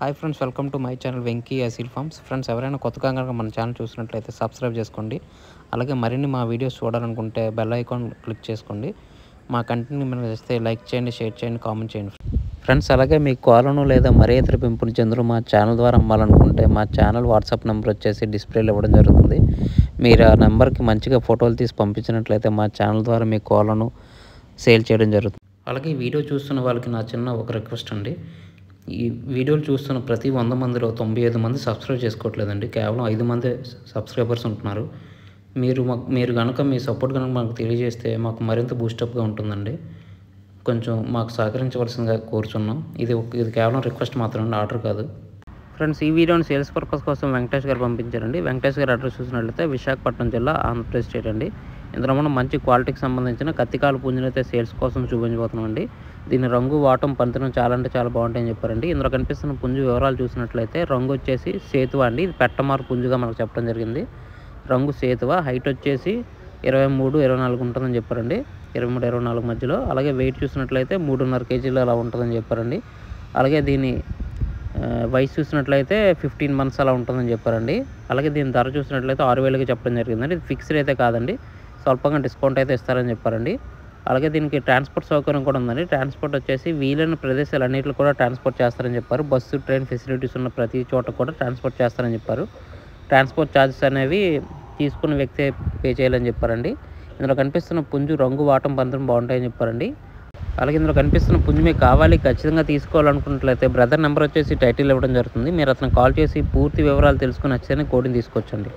Hi friends, welcome to my channel Venky Aseel farms. Friends, ఎవరైనా కొత్తగా కనుక మన ఛానల్ చూసినట్లయితే సబ్స్క్రైబ్ చేసుకోండి. అలాగే మరిన్ని మా వీడియోస్ చూడాలనుకుంటే బెల్ ఐకాన్ క్లిక్ చేసుకోండి. మా కంటెంట్ మీరు చేస్తే లైక్ చేయండి, షేర్ చేయండి, కామెంట్ చేయండి. ఫ్రెండ్స్, అలాగే మీ కోలను లేదా మరే ఇతర పెంపుడు జంతువులు మా ఛానల్ ద్వారా అమ్మాలనుకుంటే మా ఛానల్ వాట్సాప్ నెంబర్ వచ్చేసి డిస్ప్లేలో ఇవ్వడం జరుగుతుంది. మీరు ఆ నెంబర్కి మంచిగా ఫోటోలు తీసి పంపించినట్లయితే మా ఛానల్ ద్వారా మీ కోలను సేల్ చేయడం జరుగుతుంది. అలాగే ఈ వీడియో చూస్తున్న వాళ్ళకి నా చిన్న ఒక రిక్వెస్ట్ అండి. ఈ వీడియోలు చూస్తున్న ప్రతి 100 మందిలో 95 మంది సబ్స్క్రైబ్ చేసుకోవట్లేదండి. కేవలం 5 మంది సబ్స్క్రైబర్స్ ఉంటున్నారు. మీరు కనుక మీ సపోర్ట్ కనుక మాకు తెలియజేస్తే మాకు మరింత బూస్టప్గా ఉంటుందండి. కొంచెం మాకు సహకరించవలసిందిగా కోరుచున్నాం. ఇది కేవలం రిక్వెస్ట్ మాత్రమే, ఆర్డర్ కాదు. ఫ్రెండ్స్, ఈ వీడియోని సేల్స్ పర్పస్ కోసం వెంకటేష్ గారు పంపించారండి. వెంకటేష్ గారు అడ్రస్ చూసినట్లయితే విశాఖపట్నం జిల్లా, ఆంధ్రప్రదేశ్ స్టేట్ అండి. ఇందులో మనం మంచి క్వాలిటీకి సంబంధించిన కత్తికాలు పుంజుని అయితే సేల్స్ కోసం చూపించబోతున్నాం అండి. దీని రంగు, వాటం, పంతనం చాలా అంటే చాలా బాగుంటాయని చెప్పారండి. ఇందులో కనిపిస్తున్న పుంజు వివరాలు చూసినట్లయితే రంగు వచ్చేసి సేతువ అండి. ఇది పెట్టమారు పుంజుగా మనకు చెప్పడం జరిగింది. రంగు సేతువ, హైట్ వచ్చేసి 23-24 ఉంటుందని చెప్పారండి. 23-24 మధ్యలో. అలాగే వెయిట్ చూసినట్లయితే 3.5 కేజీలు అలా ఉంటుందని చెప్పారండి. అలాగే దీని వయసు చూసినట్లయితే 15 మంత్స్ అలా ఉంటుందని చెప్పారండి. అలాగే దీని ధర చూసినట్లయితే 6,000కి చెప్పడం జరిగిందండి. ఇది ఫిక్స్డ్ అయితే కాదండి, స్వల్పంగా డిస్కౌంట్ అయితే ఇస్తారని చెప్పారండి. అలాగే దీనికి ట్రాన్స్పోర్ట్ సౌకర్యం కూడా ఉందండి. ట్రాన్స్పోర్ట్ వచ్చేసి వీలైన ప్రదేశాలు అన్నింటిలో కూడా ట్రాన్స్పోర్ట్ చేస్తారని చెప్పారు. బస్సు, ట్రైన్ ఫెసిలిటీస్ ఉన్న ప్రతి చోట కూడా ట్రాన్స్పోర్ట్ చేస్తారని చెప్పారు. ట్రాన్స్పోర్ట్ ఛార్జెస్ అనేవి తీసుకున్న వ్యక్తే పే చేయాలని చెప్పారండి. ఇందులో కనిపిస్తున్న పుంజు రంగు, వాటం, పంతనం బాగుంటాయని చెప్పారండి. అలాగే ఇందులో కనిపిస్తున్న పుంజు మీకు కావాలి, ఖచ్చితంగా తీసుకోవాలనుకున్నట్లయితే బ్రదర్ నెంబర్ వచ్చేసి టైటిల్ ఇవ్వడం జరుగుతుంది. మీరు అతను కాల్ చేసి పూర్తి వివరాలు తెలుసుకుని నచ్చితేనే కోడ్ని తీసుకోవచ్చండి.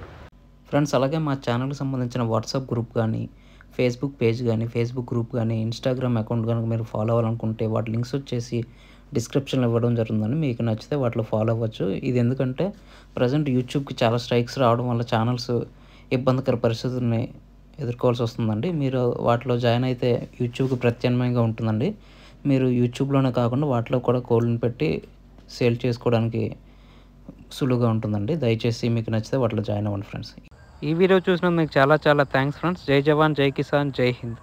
ఫ్రెండ్స్, అలాగే మా ఛానల్కి సంబంధించిన వాట్సాప్ గ్రూప్ కానీ, ఫేస్బుక్ పేజ్ కానీ, ఫేస్బుక్ గ్రూప్ కానీ, ఇన్స్టాగ్రామ్ అకౌంట్ కనుక మీరు ఫాలో అవ్వాలనుకుంటే వాటి లింక్స్ వచ్చేసి డిస్క్రిప్షన్లో ఇవ్వడం జరుగుతుందండి. మీకు నచ్చితే వాటిలో ఫాలో అవ్వచ్చు. ఇది ఎందుకంటే ప్రజెంట్ యూట్యూబ్కి చాలా స్ట్రైక్స్ రావడం వల్ల ఛానల్స్ ఇబ్బందికర పరిస్థితుల్ని ఎదుర్కోవాల్సి వస్తుందండి. మీరు వాటిలో జాయిన్ అయితే యూట్యూబ్కి ప్రత్యామ్నాయంగా ఉంటుందండి. మీరు యూట్యూబ్లోనే కాకుండా వాటిలో కూడా కోళ్ళని పెట్టి సేల్ చేసుకోవడానికి సులువుగా ఉంటుందండి. దయచేసి మీకు నచ్చితే వాటిలో జాయిన్ అవ్వండి ఫ్రెండ్స్. ఈ వీడియో చూసినందుకు మీకు చాలా థ్యాంక్స్ ఫ్రెండ్స్. జై జవాన్, జై కిసాన్, జై హింద్.